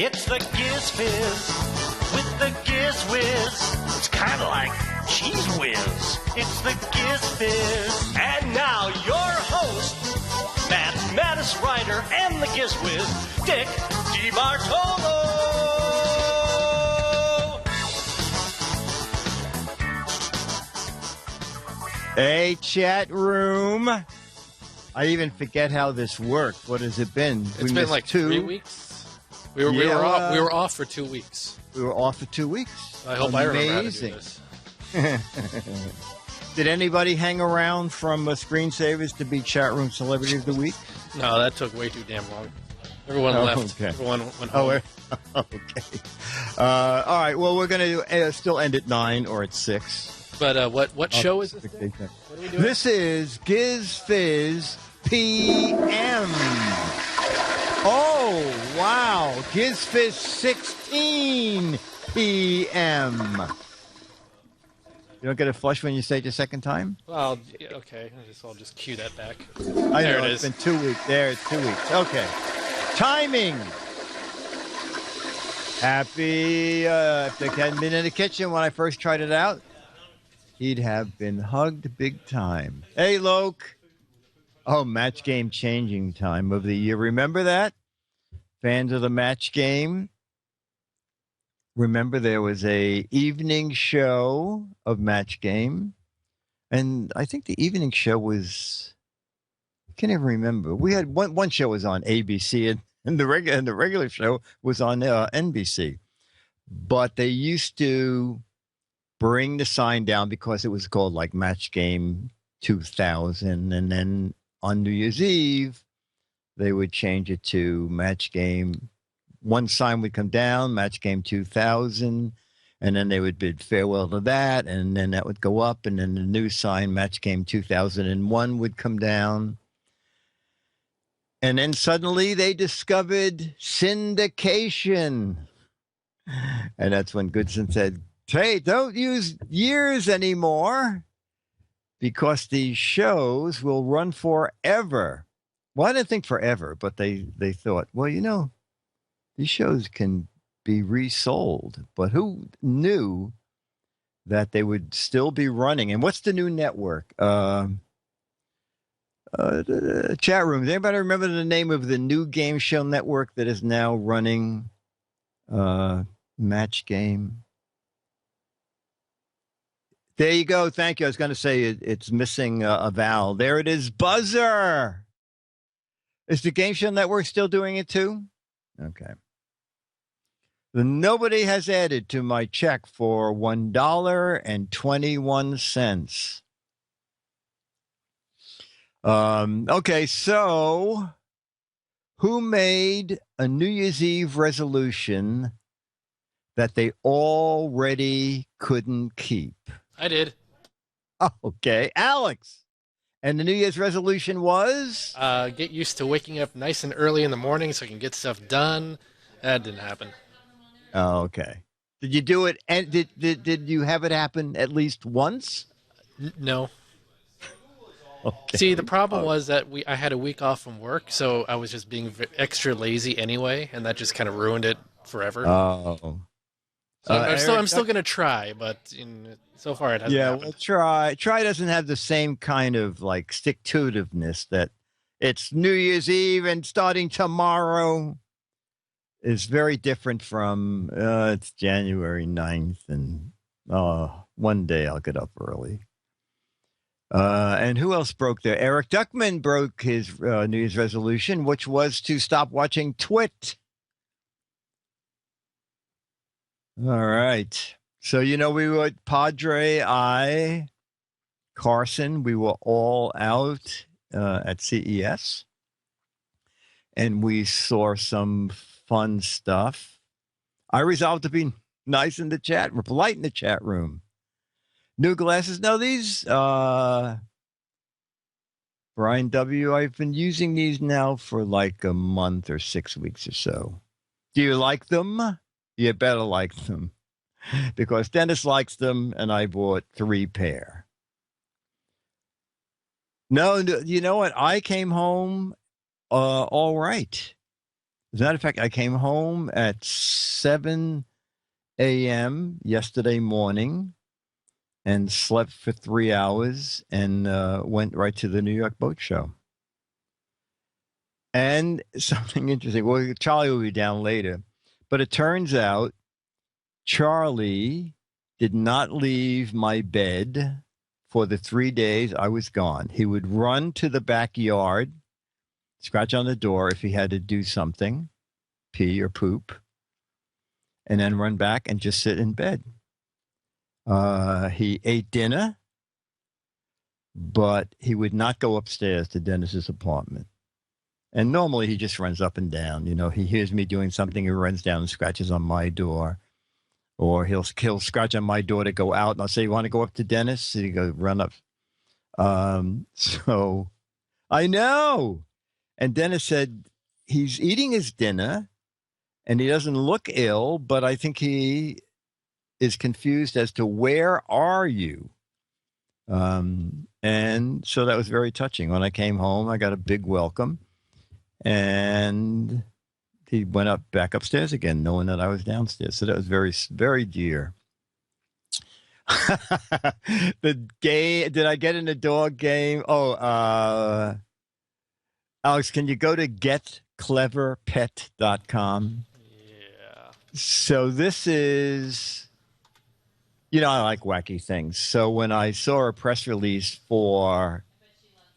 It's the Giz Fiz with the Giz Whiz. It's kind of like Cheese Whiz. It's the Giz Fiz. And now your host, mathematics writer and the Giz Whiz, Dick DeBartolo. Hey, chat room. I even forget how this worked. What has it been? It's been like 3 weeks. We were off for 2 weeks. We were off for 2 weeks. I hope I remember how to do this. Did anybody hang around from Screensavers to be chat room celebrity of the week? No, that took way too damn long. Everyone left. Okay. Everyone went home. Okay. All right. Well, we're going to still end at 9 or at 6. But what show is this? What are we doing? This is GizFiz PM. Oh, wow. GizFiz 16 PM. You don't get a flush when you say it the second time? Well, okay. I'll just cue that back. I there know, it it's is. been 2 weeks. There, it's 2 weeks. Okay. Timing. Happy, if they hadn't been in the kitchen when I first tried it out, he'd have been hugged big time. Hey, Loke. Oh, match game changing time of the year. Remember that? Fans of the match game? Remember there was a evening show of match game? And I think the evening show was, I can't even remember. We had one show was on ABC and the regular show was on NBC. But they used to bring the sign down because it was called like Match Game 2000. And then on New Year's Eve, they would change it to Match Game. One sign would come down, Match Game 2000. And then they would bid farewell to that. And then that would go up. And then the new sign, Match Game 2001, would come down. And then suddenly they discovered syndication. And that's when Goodson said, hey, don't use years anymore because these shows will run forever. Well, I didn't think forever, but they thought, well, you know, these shows can be resold. But who knew that they would still be running? And what's the new network? Chat room. Does anybody remember the name of the new game show network that is now running Match Game? There you go. Thank you. I was going to say it's missing a vowel. There it is. Buzzer. Is the Game Show Network still doing it too? Okay. Nobody has added to my check for $1.21. Okay, so who made a New Year's Eve resolution that they already couldn't keep? I did. Oh, okay. Alex. And the New Year's resolution was? Get used to waking up nice and early in the morning so I can get stuff done. That didn't happen. Oh, okay. Did you do it? And did you have it happen at least once? No. Okay. See, the problem was that I had a week off from work, so I was just being extra lazy anyway, and that just kind of ruined it forever. Oh. So I'm still going to try, but so far it hasn't happened. Well, try doesn't have the same kind of like stick-to-itiveness that it's New Year's Eve and starting tomorrow is very different from it's January 9th and one day I'll get up early. And who else broke there? Eric Duckman broke his New Year's resolution, which was to stop watching Twit. All right. So, we were Padre, Carson, we were all out at CES. And we saw some fun stuff. I resolved to be nice in the chat, polite in the chat room. New glasses. No, these, Brian W., I've been using these now for like a month or 6 weeks or so. Do you like them? You better like them. Because Dennis likes them, and I bought 3 pair. No, you know what? I came home all right. As a matter of fact, I came home at 7 a.m. yesterday morning and slept for 3 hours and went right to the New York Boat Show. And something interesting. Well, Charlie will be down later. But it turns out Charlie did not leave my bed for the 3 days I was gone. He would run to the backyard, scratch on the door if he had to do something, pee or poop, and then run back and just sit in bed. He ate dinner, but he would not go upstairs to Dennis's apartment. And normally he just runs up and down. You know, he hears me doing something, he runs down and scratches on my door. Or he'll scratch on my door to go out. And I'll say, you want to go up to Dennis? And he goes, run up. So I know. And Dennis said, he's eating his dinner and he doesn't look ill, but I think he is confused as to where are you? And so that was very touching. When I came home, I got a big welcome. And he went back upstairs again, knowing that I was downstairs. So that was very, very dear. The game, did I get in the dog game? Oh, Alex, can you go to getcleverpet.com? Yeah. So this is, you know, I like wacky things. So when I saw a press release for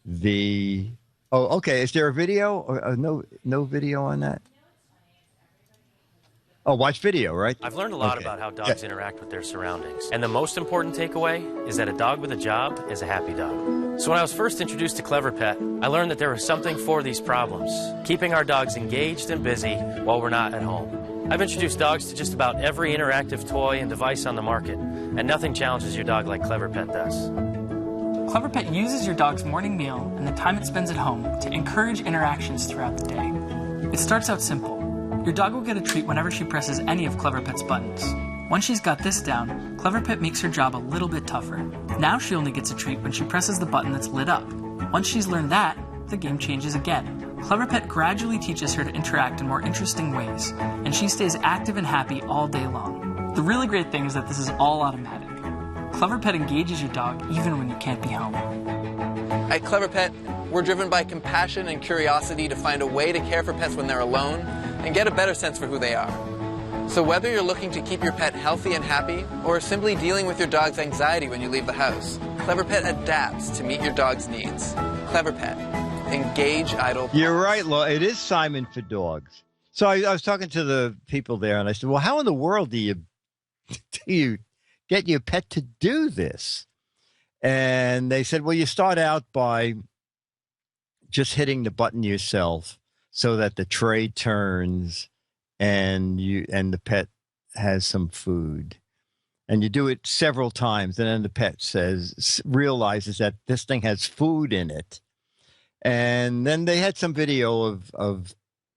the, oh, okay. Is there a video or no video on that? Oh, watch video, right? I've learned a lot about how dogs interact with their surroundings. And the most important takeaway is that a dog with a job is a happy dog. So when I was first introduced to Clever Pet, I learned that there was something for these problems, keeping our dogs engaged and busy while we're not at home. I've introduced dogs to just about every interactive toy and device on the market, and nothing challenges your dog like Clever Pet does. Clever Pet uses your dog's morning meal and the time it spends at home to encourage interactions throughout the day. It starts out simple. Your dog will get a treat whenever she presses any of Clever Pet's buttons. Once she's got this down, Clever Pet makes her job a little bit tougher. Now she only gets a treat when she presses the button that's lit up. Once she's learned that, the game changes again. Clever Pet gradually teaches her to interact in more interesting ways, and she stays active and happy all day long. The really great thing is that this is all automatic. Clever Pet engages your dog even when you can't be home. At Clever Pet, we're driven by compassion and curiosity to find a way to care for pets when they're alone and get a better sense for who they are. So whether you're looking to keep your pet healthy and happy or simply dealing with your dog's anxiety when you leave the house, Clever Pet adapts to meet your dog's needs. Clever Pet. Engage idle paws. You're right, Law. It is Simon for dogs. So I was talking to the people there and I said, well, how in the world do you get your pet to do this? And they said, well, you start out by just hitting the button yourself so that the tray turns and the pet has some food. And you do it several times, and then the pet realizes that this thing has food in it. And then they had some video of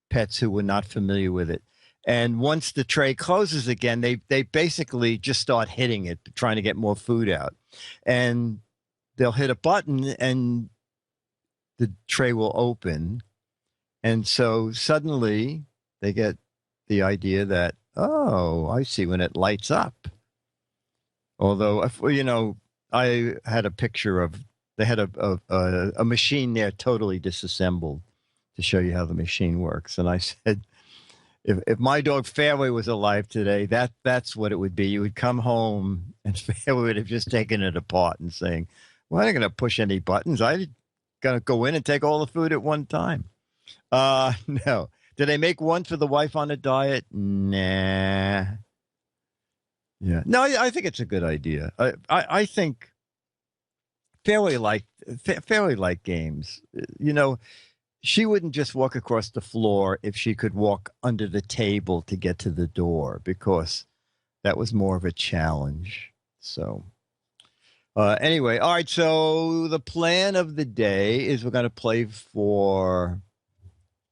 pets who were not familiar with it. And once the tray closes again, they basically just start hitting it, trying to get more food out. And they'll hit a button and the tray will open. And so suddenly they get the idea that, oh, I see, when it lights up. Although, you know, I had a picture of, they had a machine there totally disassembled to show you how the machine works. And I said, if my dog Fairway was alive today, that's what it would be. You would come home and Fairway would have just taken it apart and saying, well, I ain't going to push any buttons. I'm going to go in and take all the food at one time. No. Did they make one for the wife on a diet? Nah. Yeah. No, I think it's a good idea. I think Fairway liked games. You know, she wouldn't just walk across the floor if she could walk under the table to get to the door, because that was more of a challenge. So anyway, all right. So the plan of the day is we're going to play for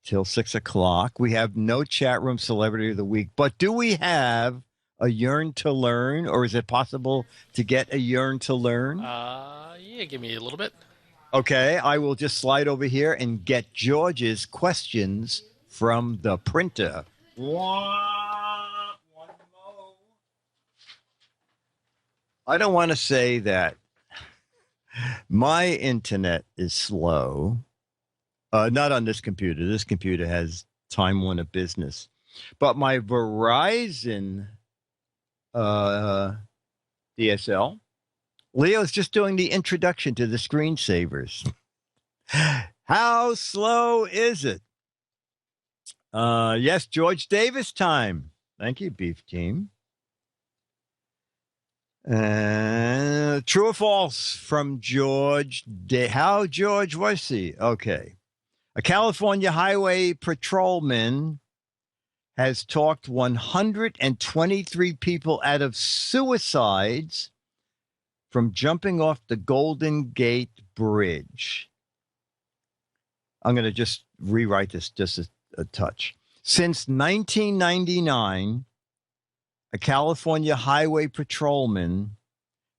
till 6 o'clock. We have no chat room celebrity of the week, but do we have a yearn to learn, or is it possible to get a yearn to learn? Yeah, give me a little bit. Okay, I will just slide over here and get George's questions from the printer. I don't want to say that my internet is slow. Not on this computer. This computer has Time Warner Business. But my Verizon DSL, Leo's just doing the introduction to the screensavers. How slow is it? Yes, George Davis time. Thank you, Beef Team. True or false from George? How George was he? Okay. A California highway patrolman has talked 123 people out of suicides from jumping off the Golden Gate Bridge. I'm going to just rewrite this just a touch. Since 1999, a California highway patrolman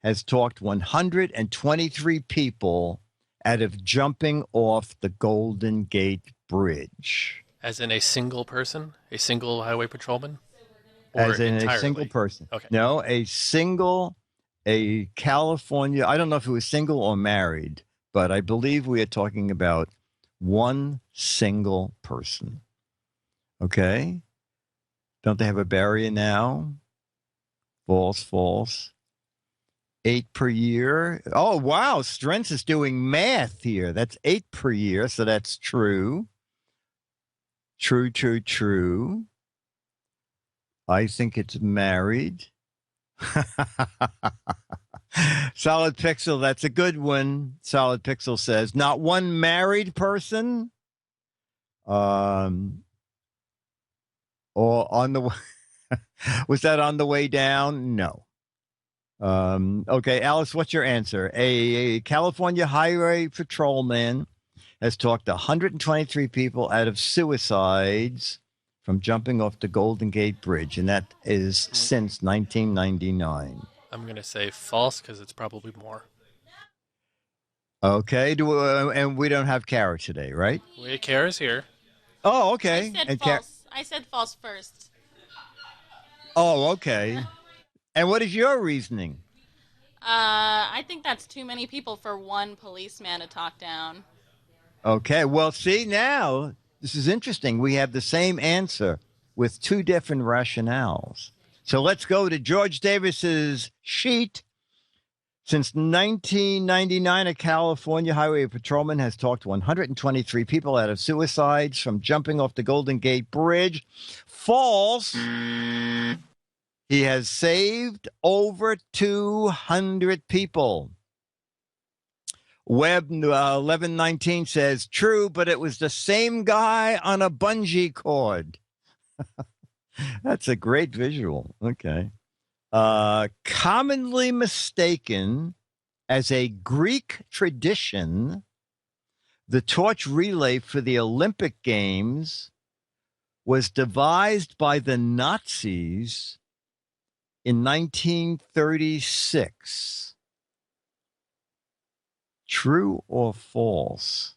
has talked 123 people out of jumping off the Golden Gate Bridge. As in a single person? A single highway patrolman? As in entirely? a single person. Okay. No, a California, I don't know if it was single or married, but I believe we are talking about one single person. Okay? Don't they have a barrier now? False, false. 8 per year. Oh, wow. Strength is doing math here. That's 8 per year, so that's true. True, true, true. I think it's married. Solid Pixel, that's a good one. Solid Pixel says, not one married person. Or on the was that on the way down? No. Okay, Alice, what's your answer? A California highway patrolman has talked 123 people out of suicides from jumping off the Golden Gate Bridge, and that is since 1999. I'm going to say false because it's probably more. Okay, and we don't have Kara today, right? Kara's here. Oh, okay. I said false. I said false first. Oh, okay. And what is your reasoning? I think that's too many people for one policeman to talk down. Okay, well, see, now, this is interesting. We have the same answer with two different rationales. So let's go to George Davis's sheet. Since 1999, a California highway patrolman has talked 123 people out of suicides from jumping off the Golden Gate Bridge. False. He has saved over 200 people. Web 1119 says, true, but it was the same guy on a bungee cord. That's a great visual. Okay. Commonly mistaken as a Greek tradition, the torch relay for the Olympic Games was devised by the Nazis in 1936. True or false?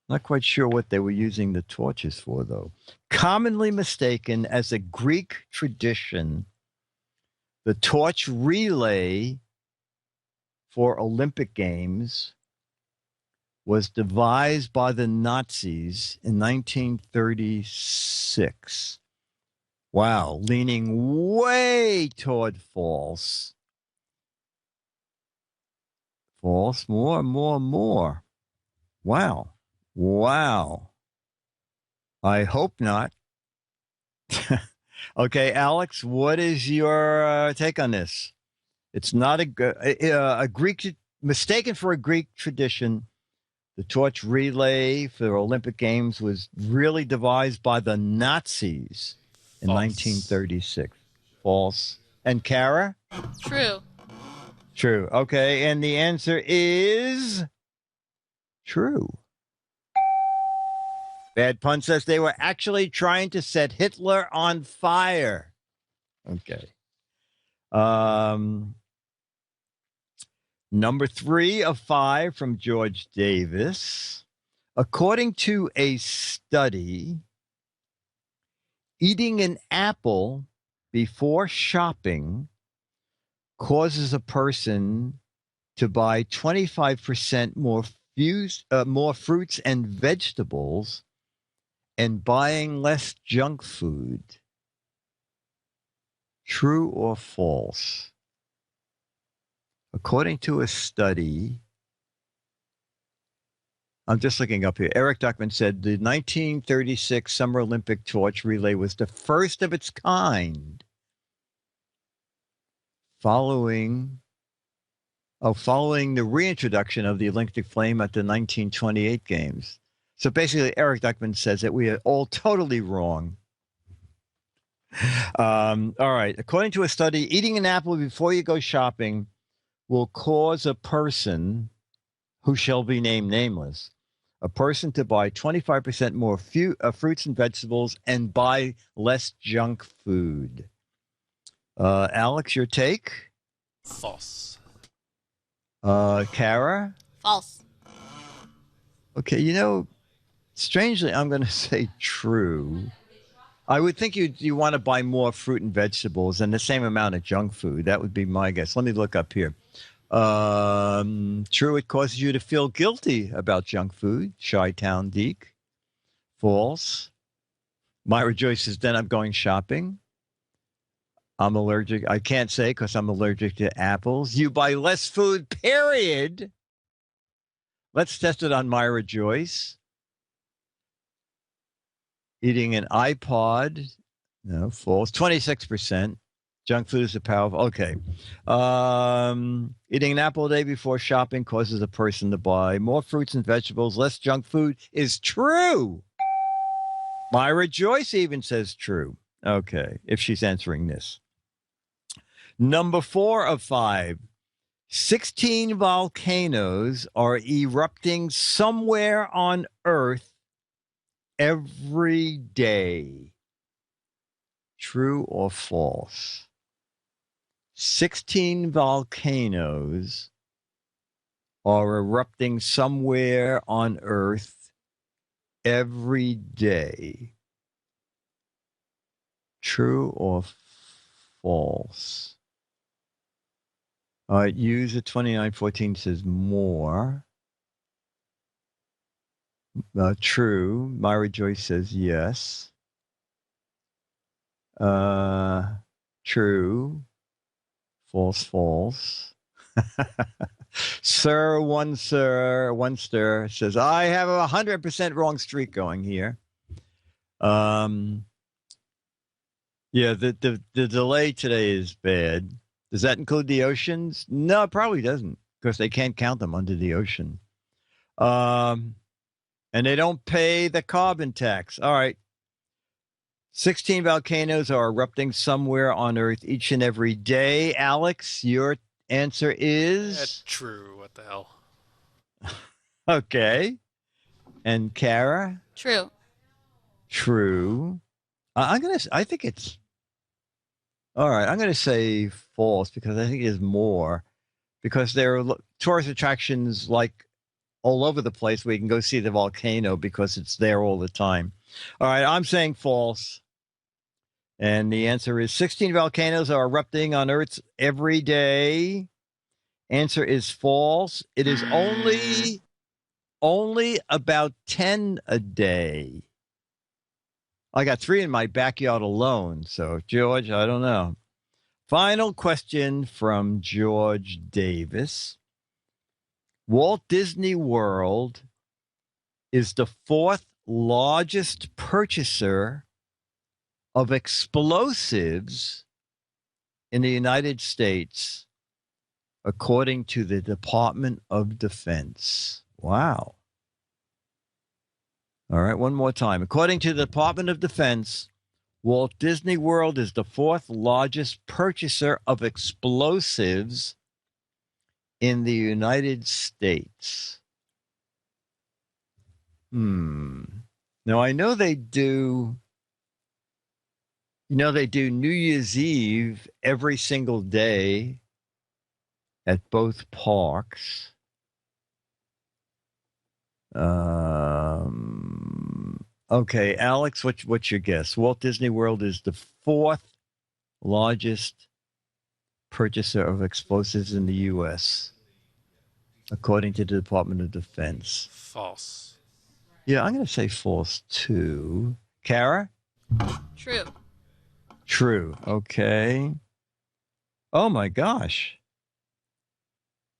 Not quite sure what they were using the torches for, though. Commonly mistaken as a Greek tradition, the torch relay for Olympic Games was devised by the Nazis in 1936. Wow, leaning way toward false. False, more. Wow. I hope not. Okay, Alex, what is your take on this? It's not a Greek, mistaken for a Greek tradition. The torch relay for Olympic Games was really devised by the Nazis in 1936. False. And Kara? True. True. Okay, and the answer is true. Bad Pun says they were actually trying to set Hitler on fire. Okay. Number 3 of 5 from George Davis. According to a study, eating an apple before shopping causes a person to buy 25% more fruits and vegetables and buying less junk food. True or false? According to a study, I'm just looking up here. Eric Duckman said the 1936 Summer Olympic torch relay was the first of its kind following the reintroduction of the Olympic flame at the 1928 games. So basically, Eric Duckman says that we are all totally wrong. All right. According to a study, eating an apple before you go shopping will cause a person who shall be named nameless, a person to buy 25% more fruits and vegetables and buy less junk food. Alex, your take? False. Kara? False. Okay, strangely, I'm going to say true. I would think you want to buy more fruit and vegetables and the same amount of junk food. That would be my guess. Let me look up here. True, it causes you to feel guilty about junk food. Chi-Town Deke. False. Myra Joyce says, then I'm going shopping. I'm allergic. I can't say because I'm allergic to apples. You buy less food, period. Let's test it on Myra Joyce. Eating an iPod. No, false. 26%. Junk food is a powerful. Okay. Eating an apple a day before shopping causes a person to buy more fruits and vegetables. Less junk food is true. Myra Joyce even says true. Okay, if she's answering this. Number 4 of 5. 16 volcanoes are erupting somewhere on Earth every day. True or false? 16 volcanoes are erupting somewhere on Earth every day. True or false? All right, user 2914 says more. True. Myra Joyce says yes. True. False. One stir says, I have a 100% wrong streak going here. Yeah, the delay today is bad. Does that include the oceans? No, it probably doesn't, because they can't count them under the ocean. And they don't pay the carbon tax. All right. 16 volcanoes are erupting somewhere on Earth each and every day. Alex, your answer is? That's true. What the hell? Okay. And Kara? True. True. I think it's, all right, I'm going to say false because I think there's more. Because there are tourist attractions like all over the place where you can go see the volcano because it's there all the time. All right, I'm saying false. And the answer is 16 volcanoes are erupting on Earth every day. Answer is false. It is only about 10 a day. I got 3 in my backyard alone. So, George, I don't know. Final question from George Davis. Walt Disney World is the 4th largest purchaser of explosives in the United States, according to the Department of Defense. Wow. All right, one more time. According to the Department of Defense, Walt Disney World is the 4th largest purchaser of explosives in the United States. Now, I know they do, they do New Year's Eve every single day at both parks. Okay, Alex, what's your guess? Walt Disney World is the fourth largest purchaser of explosives in the U.S., according to the Department of Defense. False. Yeah, I'm going to say false, too. Kara? True. True. Okay. Oh, my gosh.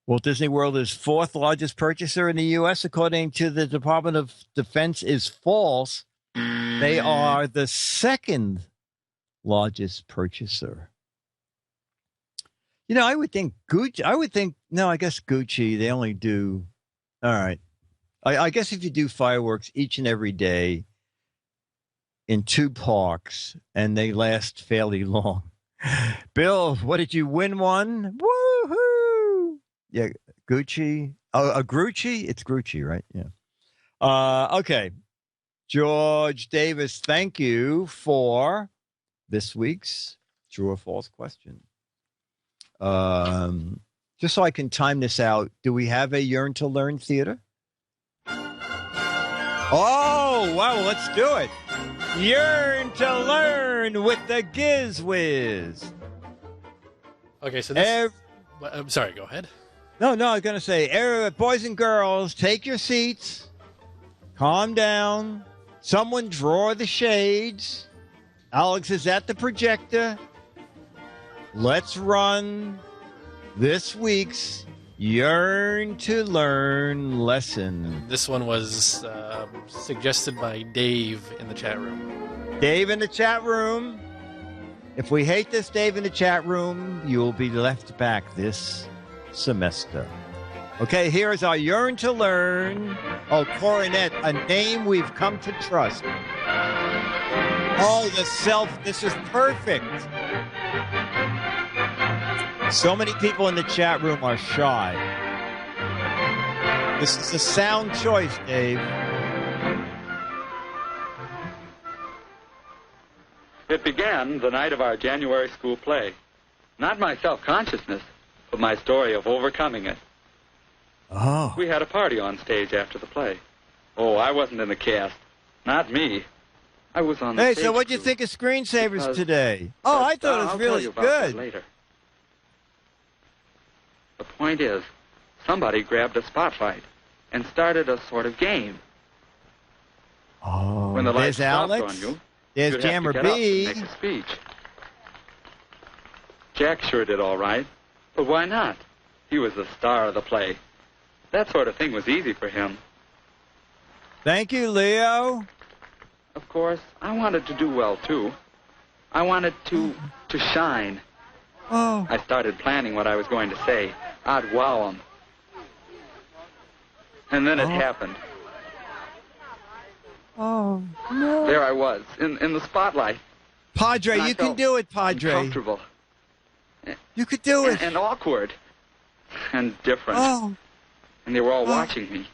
Walt Disney World is fourth largest purchaser in the U.S., according to the Department of Defense, is false. They are the second largest purchaser. You know, I would think Gucci. No, I guess Gucci, they only do. All right. I guess if you do fireworks each and every day in 2 parks and they last fairly long. Bill, what did you win one? Woohoo! Yeah, Gucci. Oh, a Grucci? It's Grucci, right? Yeah. Okay. George Davis, thank you for this week's true or false question. Just so I can time this out, do we have a Yearn to Learn theater? Oh, wow, let's do it. Yearn to Learn with the Giz Wiz. Okay, so this... I'm sorry, go ahead. No, I was going to say, boys and girls, take your seats. Calm down. Someone draw the shades. Alex is at the projector. Let's run this week's Yearn to Learn lesson. This one was suggested by Dave in the chat room. Dave in the chat room. If we hate this Dave in the chat room, you will be left back this semester. Okay, here is our Yearn to Learn. Oh, Coronet, a name we've come to trust. Oh, this is perfect. So many people in the chat room are shy. This is a sound choice, Dave. It began the night of our January school play. Not my self-consciousness, but my story of overcoming it. Oh. We had a party on stage after the play. Oh, I wasn't in the cast. Not me. I was on the stage. Hey, so what'd you think of Screensavers today? Oh, I thought it was really good. I'll tell you about that later. The point is, somebody grabbed a spotlight and started a sort of game. Oh, when the light stopped Alex. on you, there's you'd Jammer have to get B. up and make a speech. Jack sure did all right, but why not? He was the star of the play. That sort of thing was easy for him. Thank you, Leo. Of course, I wanted to do well, too. I wanted to shine. Oh. I started planning what I was going to say. I'd wow him. And then it happened. Oh, no. There I was, in the spotlight. Padre, you can do it, Padre. Uncomfortable. You could do it. And awkward. And different. Oh. And they were all watching me.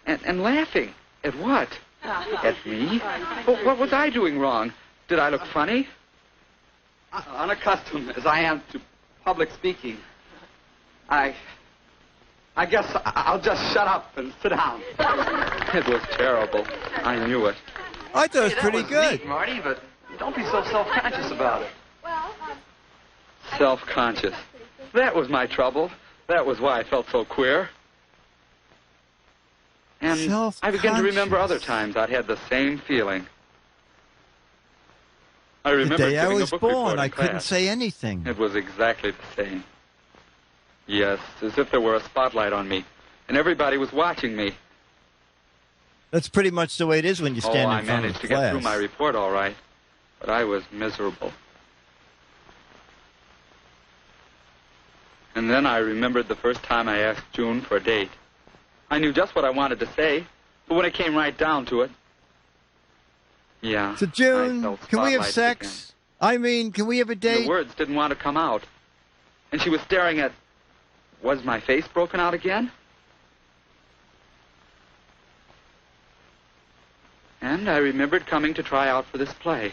And laughing. At what? At me? Well, what was I doing wrong? Did I look funny? Unaccustomed as I am to public speaking, I guess I'll just shut up and sit down. It was terrible. I knew it. I thought it was pretty good. Neat, Marty, but don't be so self-conscious about it. Self-conscious. That was my trouble. That was why I felt so queer. And I began to remember other times I'd had the same feeling. I remember the day I giving was a book born, I report in couldn't class. say anything. It was exactly the same. Yes, as if there were a spotlight on me, and everybody was watching me. That's pretty much the way it is when you stand in front of I managed to class. get through my report all right, but I was miserable. And then I remembered the first time I asked June for a date. I knew just what I wanted to say, but when it came right down to it, yeah. So, June, can we have sex? I mean, can we have a date? The words didn't want to come out. And she was staring at, was my face broken out again? And I remembered coming to try out for this play.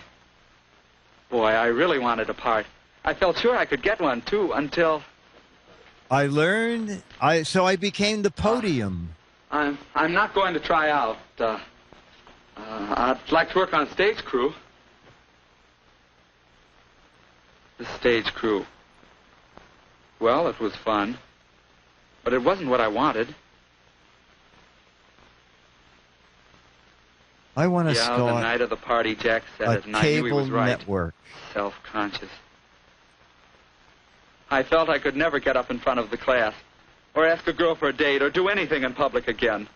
Boy, I really wanted a part. I felt sure I could get one, too, until... I learned, so I became the podium. I'm not going to try out. I'd like to work on a stage crew. The stage crew. Well, it was fun, but it wasn't what I wanted. I want to the start night of the party, Jack said it, and a I knew he was cable right. network. Self-conscious. I felt I could never get up in front of the class, or ask a girl for a date, or do anything in public again.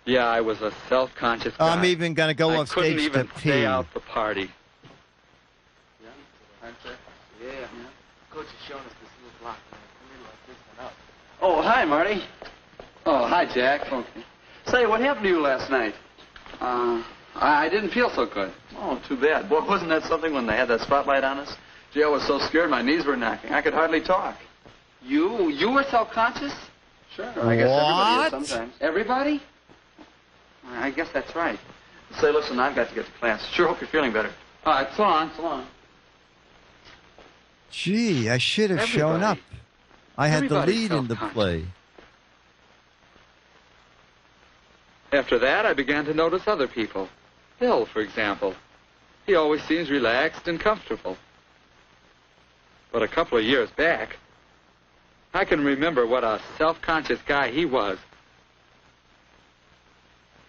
Yeah, I was a self-conscious guy. I'm even going to go off couldn't stage even to stay pee. out the party. Yeah. Coach is showing us this little block. We look this one up. Oh, hi, Marty. Oh, hi, Jack. Okay. Say, what happened to you last night? I didn't feel so good. Oh, too bad. Boy, wasn't that something when they had that spotlight on us? Gee, I was so scared my knees were knocking. I could hardly talk. You were self-conscious? Sure. I guess everybody What? is sometimes. Everybody? I guess that's right. Say, listen, I've got to get to class. Sure hope you're feeling better. All right, so long. Gee, I should have shown up. I had the Everybody's lead in the self-conscious. play. After that, I began to notice other people. Bill, for example. He always seems relaxed and comfortable. But a couple of years back, I can remember what a self-conscious guy he was.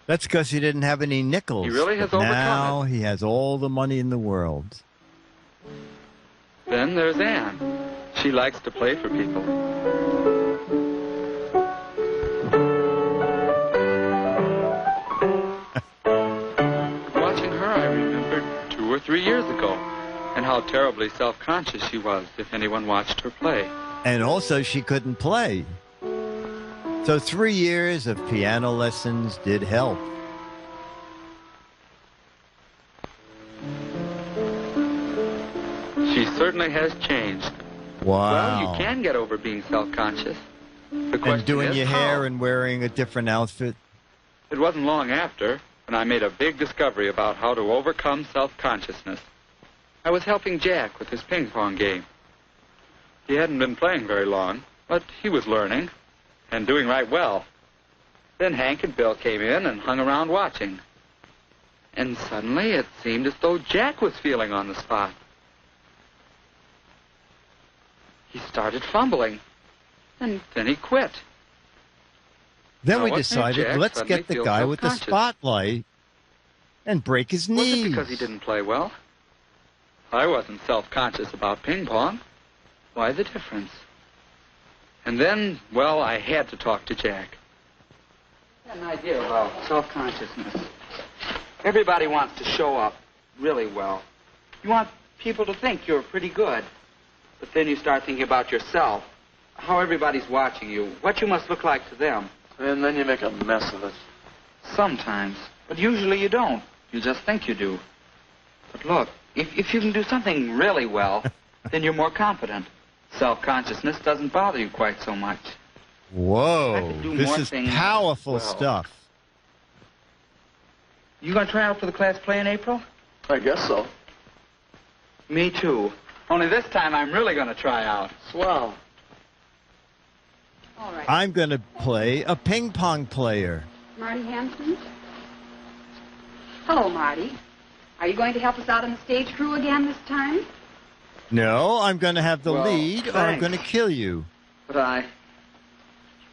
That's because he didn't have any nickels. He really has but overcome now he has all the money in the world. Then there's Anne. She likes to play for people. Watching her, I remembered 2 or 3 years ago, and how terribly self-conscious she was if anyone watched her play. And also, she couldn't play. So 3 years of piano lessons did help. She certainly has changed. Wow. Well, you can get over being self-conscious. The question And doing is your how? hair and wearing a different outfit. It wasn't long after when I made a big discovery about how to overcome self-consciousness. I was helping Jack with his ping pong game. He hadn't been playing very long, but he was learning and doing right well. Then Hank and Bill came in and hung around watching. And suddenly it seemed as though Jack was feeling on the spot. He started fumbling, and then he quit. Then Now, we what made decided, Jack let's suddenly get the feel guy with the self-conscious? spotlight and break his Was knees. it because he didn't play well? I wasn't self-conscious about ping pong. Why the difference? And then, well, I had to talk to Jack. I had an idea about self-consciousness. Everybody wants to show up really well. You want people to think you're pretty good. But then you start thinking about yourself, how everybody's watching you, what you must look like to them. And then you make a mess of it. Sometimes. But usually you don't. You just think you do. But look, if you can do something really well, then you're more confident. Self-consciousness doesn't bother you quite so much. I Whoa, could do this more is things powerful well. stuff. You gonna try out for the class play in April? I guess so. Me too. Only this time I'm really gonna try out. Swell. All right. I'm going to play a ping pong player. Marty Hanson? Hello, Marty. Are you going to help us out on the stage crew again this time? No, I'm going to have the Well, lead or I'm thanks. going to kill you. But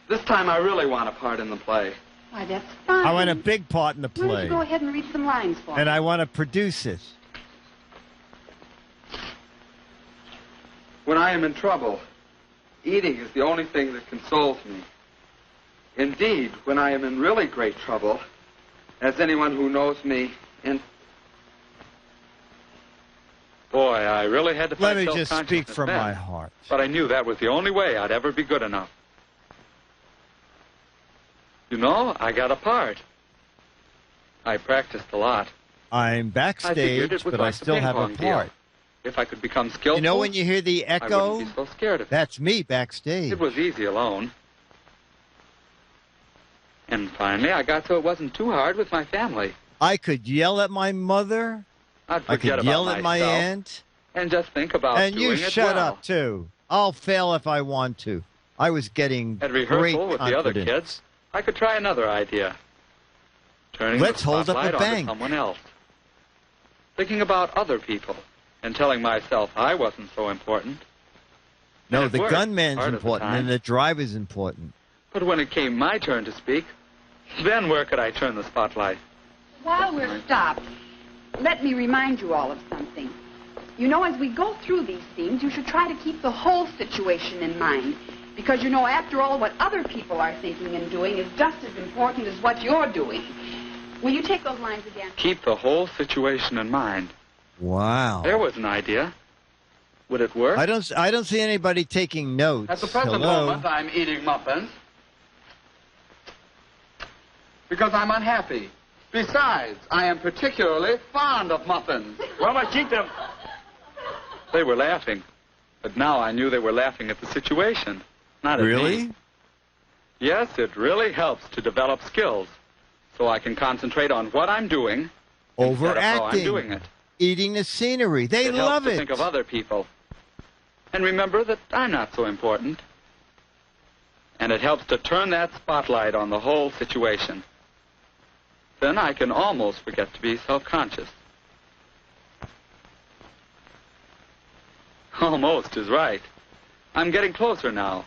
this time I really want a part in the play. Why, that's fine. I want a big part in the Why don't play. you go ahead and read some lines for me? And I want to produce it. When I am in trouble, eating is the only thing that consoles me. Indeed, when I am in really great trouble, as anyone who knows me, Boy, I really had to Let fight me just speak self-consciousness from then. my heart. But I knew that was the only way I'd ever be good enough. You know, I got a part. I practiced a lot. I'm I figured backstage, it was but I like the still ping have a pong deal. part. If I could become skillful, You know when you hear the I echo? wouldn't be so scared of it. That's me backstage. It was easy alone. And finally, I got so it wasn't too hard with my family. I could yell at my mother. I'd I forget could about yell at my myself aunt. and just think about And doing you it shut well. up, too. I'll fail if I want to. I was getting At great rehearsal with the other confidence. kids, I could try another idea. Turning Let's the hold up spotlight the onto bank. someone else. Thinking about other people and telling myself I wasn't so important. No, And it the worked gunman's part of the important time. and the driver's important. But when it came my turn to speak, then where could I turn the spotlight? While we're stopped, let me remind you all of something. You know, as we go through these themes, you should try to keep the whole situation in mind. Because, you know, after all, what other people are thinking and doing is just as important as what you're doing. Will you take those lines again? Keep the whole situation in mind. Wow. There was an idea. Would it work? I don't see anybody taking notes. At the present Hello? moment, I'm eating muffins because I'm unhappy. Besides, I am particularly fond of muffins. Well, I keep them. They were laughing. But now I knew they were laughing at the situation, not at Really? me. Yes, it really helps to develop skills. So I can concentrate on what I'm doing instead of how I'm doing Overacting. it. Eating the scenery. They It love helps to it. think of other people. And remember that I'm not so important. And it helps to turn that spotlight on the whole situation. Then I can almost forget to be self-conscious. Almost is right. I'm getting closer now.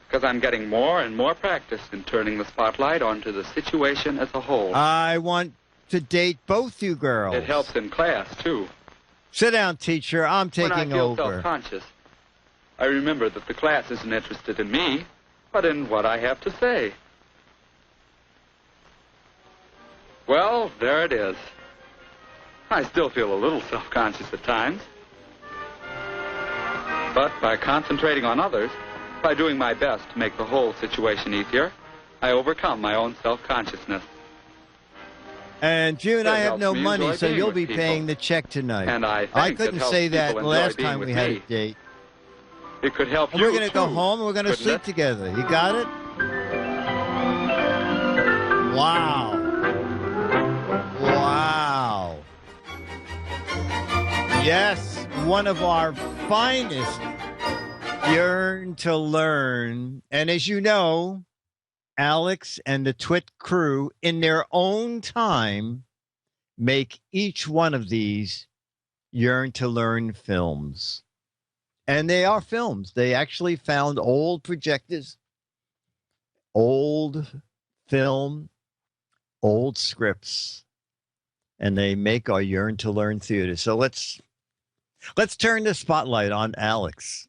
Because I'm getting more and more practice in turning the spotlight onto the situation as a whole. I want to date both you girls. It helps in class, too. Sit down, teacher. I'm When I taking feel over. self-conscious, I remember that the class isn't interested in me, but in what I have to say. Well, there it is. I still feel a little self-conscious at times. But by concentrating on others, by doing my best to make the whole situation easier, I overcome my own self-consciousness. And June, It I have helps no me money, enjoy so being you'll with be people. paying the check tonight. And I think couldn't it helps say that people enjoy last being time with we had me. a date. It could help And you, we're going to go too, home and we're going to couldn't sleep it? together. You got it? Wow. Wow. Yes, one of our finest Yearn to Learn. And as you know, Alex and the Twit crew, in their own time, make each one of these Yearn to Learn films. And they are films. They actually found old projectors, old film, old scripts, and they make our Yearn to Learn theater. So let's turn the spotlight on Alex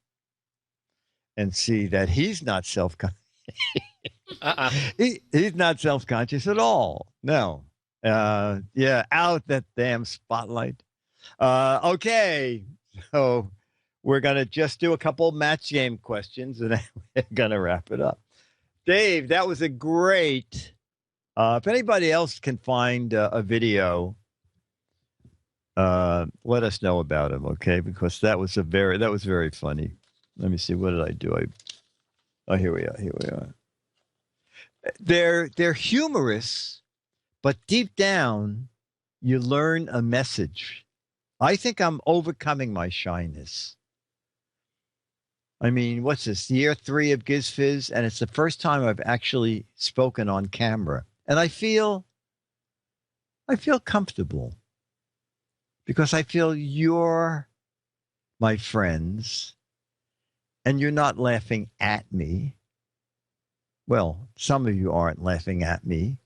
and see that he's not self-conscious. He's not self-conscious at all. No. Yeah, out that damn spotlight. Okay. So we're going to just do a couple match game questions and then we're going to wrap it up. Dave, that was a great. If anybody else can find a video, let us know about him, okay? Because that was very funny. Let me see. What did I do? Here we are. They're humorous, but deep down, you learn a message. I think I'm overcoming my shyness. I mean, what's this? Year 3 of Giz Fiz, and it's the first time I've actually spoken on camera, and I feel comfortable because I feel you're my friends, and you're not laughing at me. Well, some of you aren't laughing at me.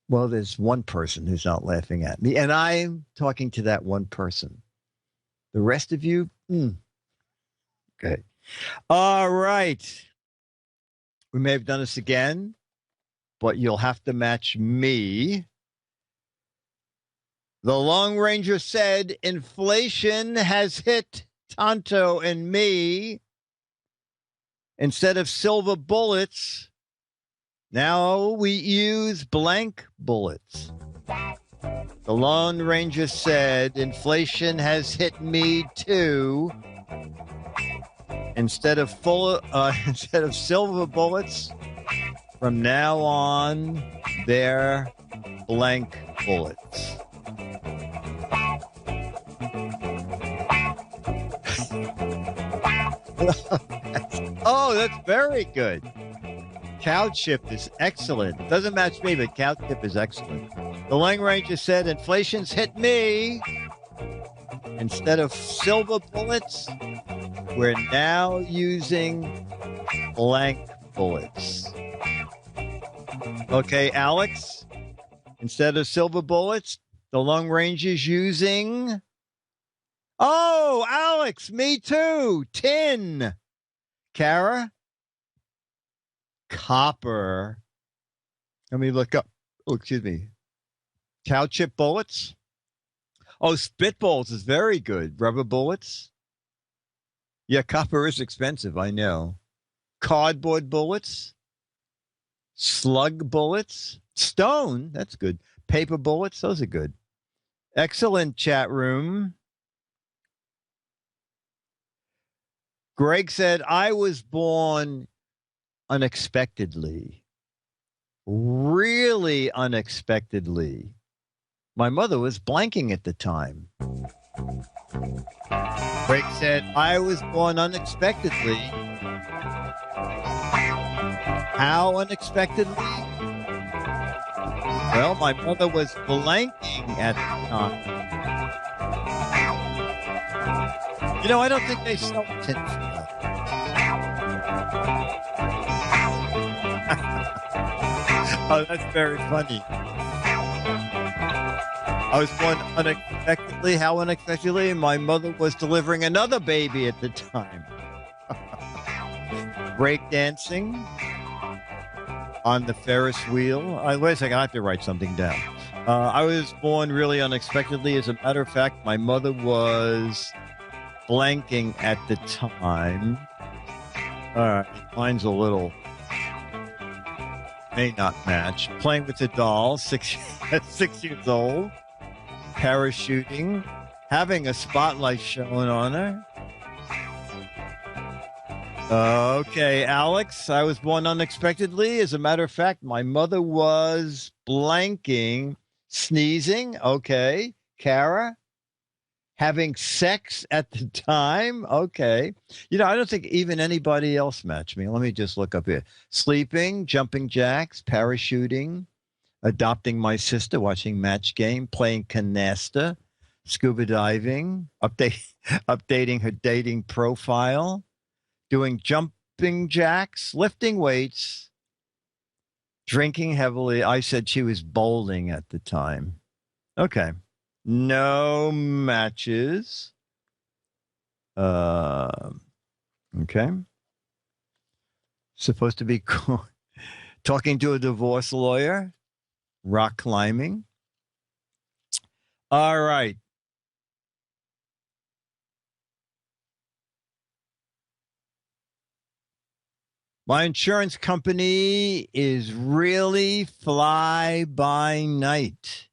Well, there's one person who's not laughing at me, and I'm talking to that one person. The rest of you, okay. All right. We may have done this again, but you'll have to match me. The Long Ranger said, inflation has hit Tonto and me. Instead of silver bullets, now we use blank bullets. The Lone Ranger said, inflation has hit me too. Instead of silver bullets, from now on, they're blank bullets. Oh, that's very good. Cow chip is excellent. Doesn't match me, but cow chip is excellent. The Lone Ranger said, inflation's hit me. Instead of silver bullets, we're now using blank bullets. Okay, Alex, instead of silver bullets, the Lone Ranger's using... Oh, Alex, me too. Tin. Kara? Copper. Let me look up. Oh, excuse me. Cow chip bullets? Oh, spitballs is very good. Rubber bullets? Yeah, copper is expensive, I know. Cardboard bullets? Slug bullets? Stone, that's good. Paper bullets, those are good. Excellent chat room. Greg said, I was born unexpectedly. Really unexpectedly. My mother was blanking at the time. Greg said, I was born unexpectedly. How unexpectedly? Well, my mother was blanking at the time. You know, I don't think they sell tin foil. Oh, that's very funny. I was born unexpectedly. How unexpectedly? My mother was delivering another baby at the time. Breakdancing on the Ferris wheel. Wait a second, I have to write something down. I was born really unexpectedly. As a matter of fact, my mother was blanking at the time. All right, mine's a little... may not match. Playing with a doll, 6 years old. Parachuting. Having a spotlight shone on her. Okay, Alex, I was born unexpectedly. As a matter of fact, my mother was blanking, sneezing. Okay. Kara, having sex at the time. Okay. You know, I don't think even anybody else matched me. Let me just look up here. Sleeping, jumping jacks, parachuting, adopting my sister, watching Match Game, playing canasta, scuba diving, updating her dating profile, doing jumping jacks, lifting weights, drinking heavily. I said she was bowling at the time. Okay. No matches. Okay. Supposed to be talking to a divorce lawyer. Rock climbing. All right. My insurance company is really fly by night.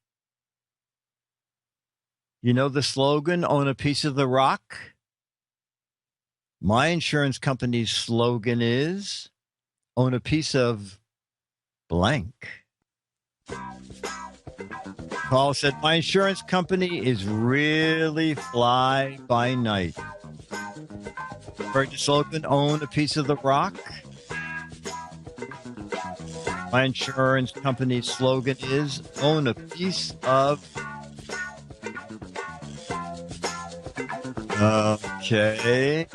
You know the slogan, own a piece of the rock? My insurance company's slogan is, own a piece of blank. Paul said, my insurance company is really fly by night. Heard the slogan, own a piece of the rock? My insurance company's slogan is, own a piece of... Okay.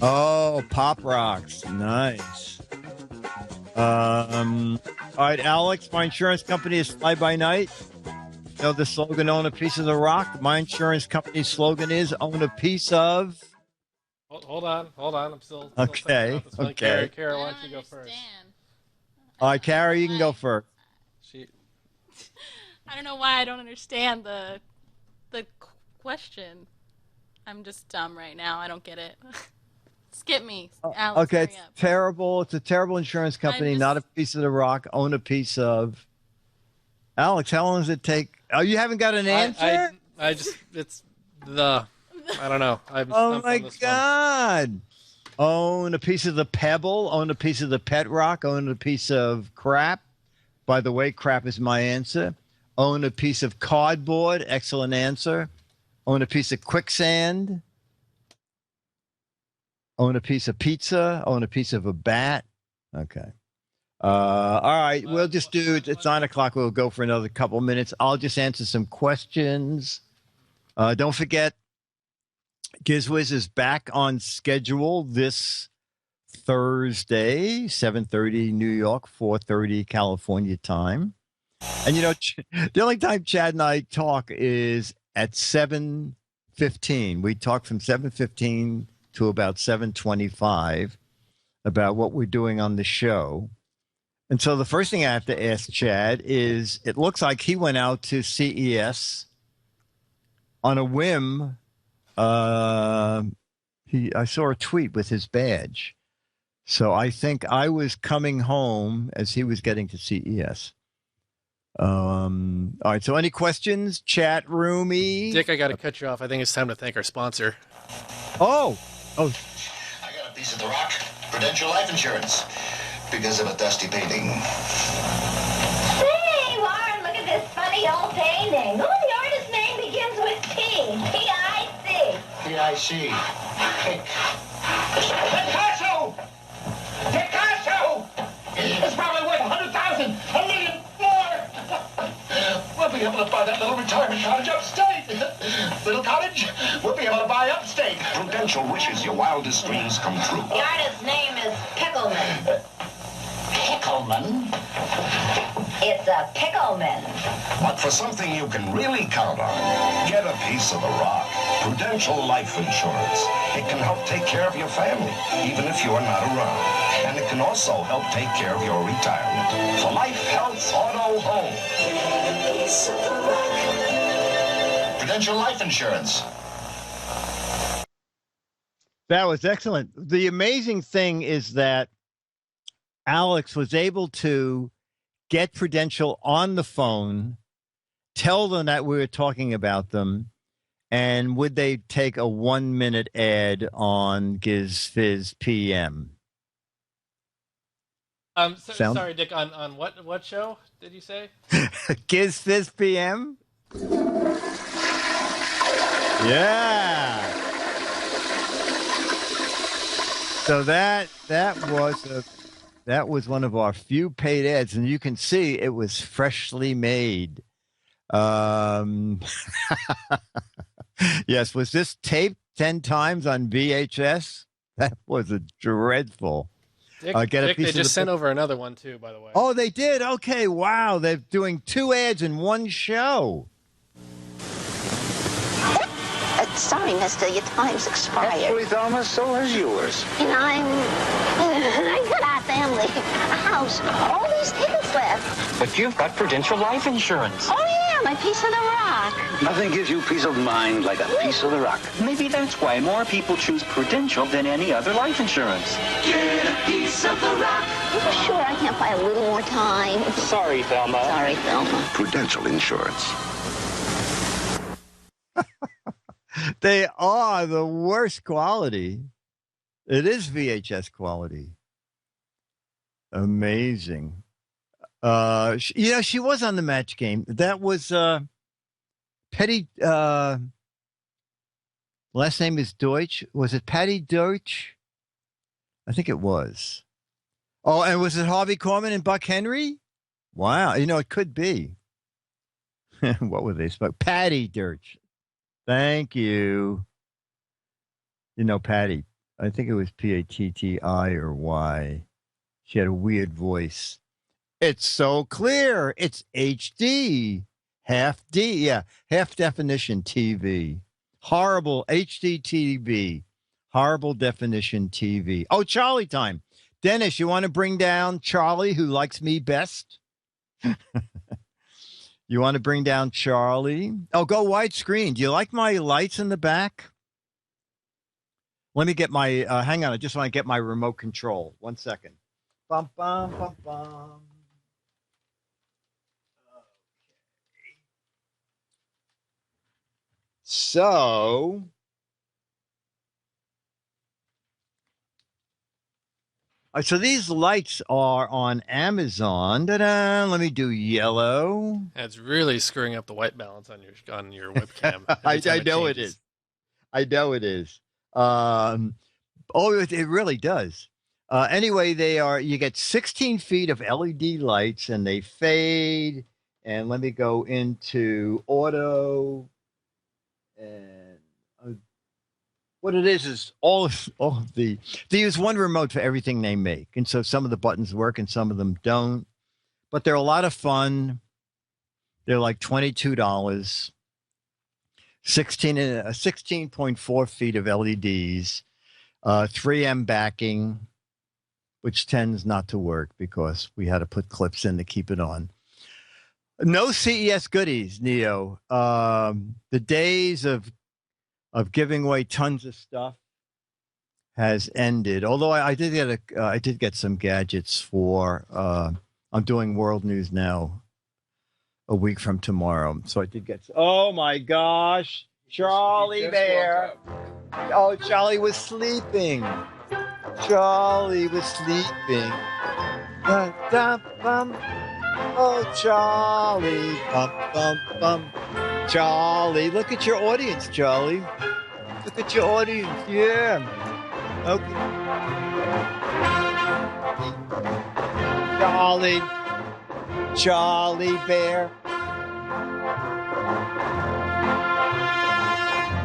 Oh, Pop Rocks. Nice. All right, Alex, my insurance company is fly by night. You know the slogan, own a piece of the rock? My insurance company's slogan is, own a piece of... Hold on. I'm still okay. Okay. Kara, why don't you go first? All right, Kara, you can go first. I don't know why I don't understand the question. I'm just dumb right now. I don't get it. Skip me, Alex. Okay, it's terrible. It's a terrible insurance company. Not a piece of the rock. Own a piece of. Alex, how long does it take? Oh, you haven't got an answer? I don't know. Oh my God. Own a piece of the pebble. Own a piece of the pet rock. Own a piece of crap. By the way, crap is my answer. Own a piece of cardboard. Excellent answer. Own a piece of quicksand. Own a piece of pizza? Own a piece of a bat? Okay. All right. We'll just do it. It's 9 o'clock. We'll go for another couple minutes. I'll just answer some questions. Don't forget, GizFiz is back on schedule this Thursday, 7:30 New York, 4:30 California time. And, the only time Chad and I talk is at 7:15. We talk from 7:15 to about 7:25 about what we're doing on the show. And so the first thing I have to ask Chad is, it looks like he went out to CES on a whim. I saw a tweet with his badge. So I think I was coming home as he was getting to CES. All right. So any questions? Chat roomy? Dick, I got to cut you off. I think it's time to thank our sponsor. Oh. I got a piece of the rock. Prudential life insurance. Because of a dusty painting. Hey, Warren, look at this funny old painting. Oh, the artist's name begins with P. P-I-C. P-I-C. Picasso! Picasso! It's probably worth 100,000, a million more. We'll be able to buy that little retirement cottage upstate. Little cottage, we'll be able to buy upstate. Prudential wishes your wildest dreams come true. The artist's name is Pickleman. Pickleman? It's a Pickleman. But for something you can really count on, get a piece of the rock. Prudential life insurance. It can help take care of your family, even if you're not around. And it can also help take care of your retirement. For life, health, auto, home. Piece of the rock. Prudential life insurance. That was excellent. The amazing thing is that Alex was able to get Prudential on the phone, tell them that we were talking about them, and would they take a 1-minute ad on GizFiz PM? Sorry, Dick, on what show did you say? GizFiz PM? Yeah. So that was one of our few paid ads, and you can see it was freshly made. Yes, was this taped 10 times on VHS? That was a dreadful. Dick, they just sent over another one too, by the way. Oh, they did? Okay, wow. They're doing 2 ads in one show. Sorry, mister, your time's expired. Actually, Thelma, so has yours. And I've got our family, a house, all these tickets left. But you've got Prudential life insurance. Oh, yeah, my piece of the rock. Nothing gives you peace of mind like a piece of the rock. Maybe that's why more people choose Prudential than any other life insurance. Get a piece of the rock. Are you sure I can't buy a little more time? Sorry, Thelma. Sorry, Thelma. Prudential insurance. They are the worst quality. It is VHS quality. Amazing. She was on the Match Game. That was Petty. Last name is Deutsch. Was it Patty Deutsch? I think it was. Oh, and was it Harvey Korman and Buck Henry? Wow. It could be. What were they? Patty Deutsch. Thank you. Patty. I think it was Patti or Y. She had a weird voice. It's so clear. It's HD. Half D. Yeah. Half definition TV. Horrible HD TV. Horrible definition TV. Oh, Charlie time. Dennis, you want to bring down Charlie, who likes me best? You want to bring down Charlie? Oh, go widescreen. Do you like my lights in the back? Let me get my, hang on. I just want to get my remote control. 1 second. Bum, bum, bum, bum. Okay. So, so these lights are on Amazon. Ta-da! Let me do yellow. That's really screwing up the white balance on your webcam. I know it is. I know it is. Oh, it really does. Anyway, you get 16 feet of LED lights and they fade. And let me go into auto. And what it is all of they use one remote for everything they make. And so some of the buttons work and some of them don't. But they're a lot of fun. They're like $22. 16.4 feet of LEDs. 3M backing, which tends not to work because we had to put clips in to keep it on. No CES goodies, Neo. The days of giving away tons of stuff has ended. Although I did get some gadgets for. I'm doing World News Now a week from tomorrow, so I did get. Oh my gosh, Charlie Bear! Oh, Charlie was sleeping. Charlie was sleeping. Da, da, bum. Oh, Charlie. Bum, bum, bum. Charlie, look at your audience, Charlie. Look at your audience. Yeah. Okay. Charlie Bear.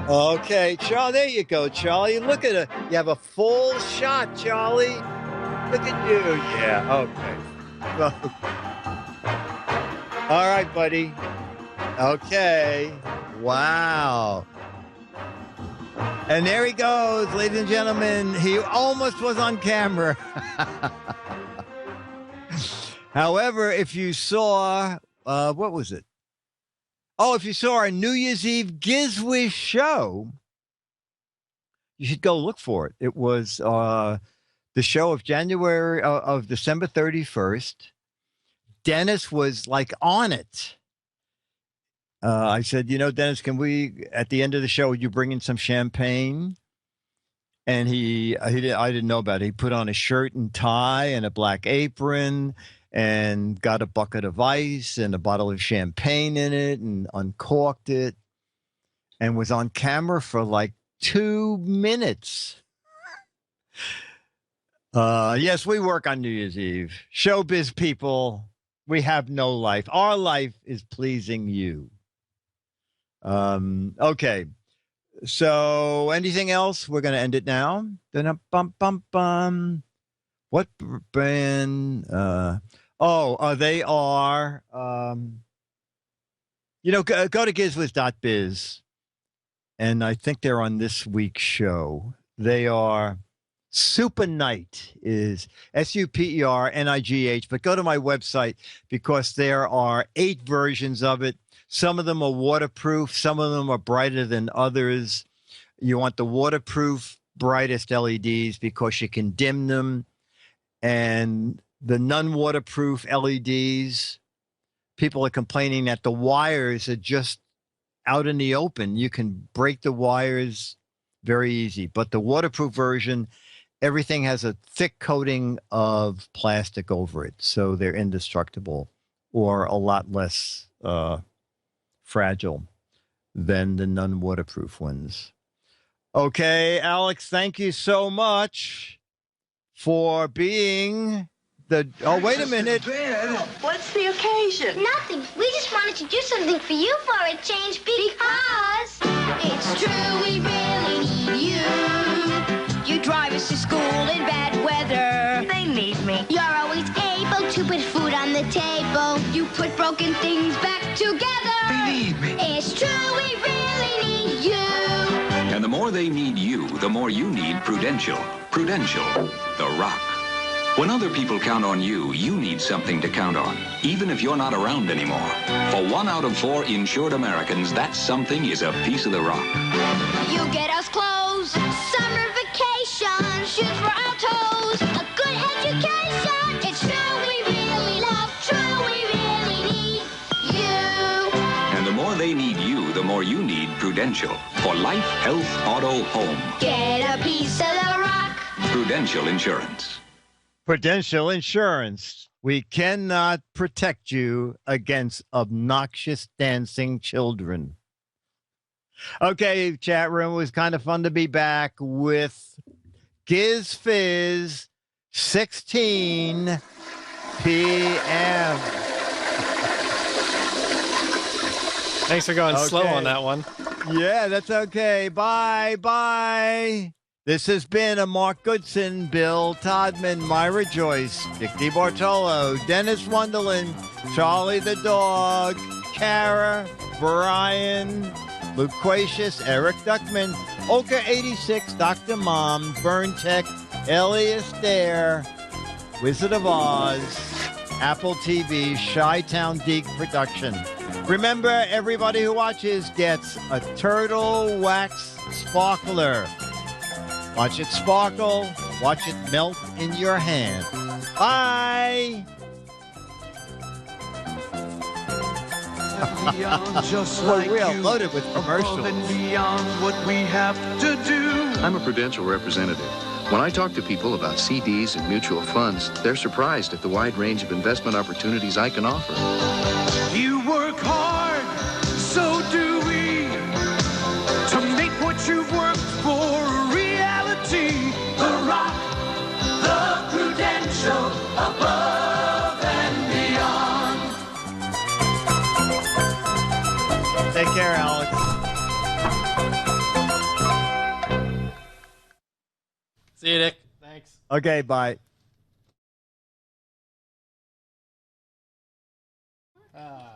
Okay, Charlie, there you go, Charlie. Look at it. You have a full shot, Charlie. Look at you. Yeah, okay. All right, buddy. Okay. Wow. And there he goes, ladies and gentlemen. He almost was on camera. However, if you saw, what was it? Oh, if you saw our New Year's Eve GizFiz show, you should go look for it. It was the show of December 31st. Dennis was like on it. I said, Dennis, can we, at the end of the show, would you bring in some champagne? And I didn't know about it. He put on a shirt and tie and a black apron and got a bucket of ice and a bottle of champagne in it and uncorked it and was on camera for like 2 minutes. Yes, we work on New Year's Eve. Showbiz people, we have no life. Our life is pleasing you. Okay. So anything else? We're going to end it now. What brand? They are, go to GizFiz.biz. And I think they're on this week's show. They are Super Night is SUPERNIGH. But go to my website because there are 8 versions of it. Some of them are waterproof. Some of them are brighter than others. You want the waterproof, brightest LEDs because you can dim them. And the non-waterproof LEDs, people are complaining that the wires are just out in the open. You can break the wires very easy. But the waterproof version, everything has a thick coating of plastic over it. So they're indestructible or a lot less fragile than the non-waterproof ones. Okay, Alex, thank you so much for being the... Oh, wait a minute. What's the occasion? Nothing. We just wanted to do something for you for a change because it's true we really need you. You drive us to school in bad weather. They need me. You're always able to put food on the table. You put broken things back together. They need me. It's true we really need you. And the more they need you, the more you need Prudential. Prudential, the rock. When other people count on you, you need something to count on, even if you're not around anymore. For 1 out of 4 insured Americans, that something is a piece of the rock. You get us clothes, summer vacation, shoes for our toes, a good education. It's true we really love, true we really need you. And the more they need you, the more you need Prudential. For life, health, auto, home. Get a piece of the rock. Prudential Insurance. Prudential Insurance. We cannot protect you against obnoxious dancing children. Okay, chat room. It was kind of fun to be back with Giz Fiz, 16 p.m. Thanks for going slow Okay. on that one. Yeah, that's okay. Bye. This has been a Mark Goodson, Bill Todman, Myra Joyce, Dick DeBartolo, Dennis Wonderland, Charlie the Dog, Kara, Brian, Loquacious, Eric Duckman, Oka86, Dr. Mom, Burn Tech, Elias Dare, Wizard of Oz, Apple TV, Chi-Town Deke Production. Remember, everybody who watches gets a turtle wax sparkler. Watch it sparkle. Watch it melt in your hand. Bye. Just Well, like we are you, loaded with commercials. above and beyond what we have to do. I'm a Prudential representative. When I talk to people about CDs and mutual funds, they're surprised at the wide range of investment opportunities I can offer. You work hard, so do we, to make what you've worked for a reality. The Rock, the Prudential, above and beyond. Take care, Alex. See you, Dick. Thanks. Okay, bye. Ah.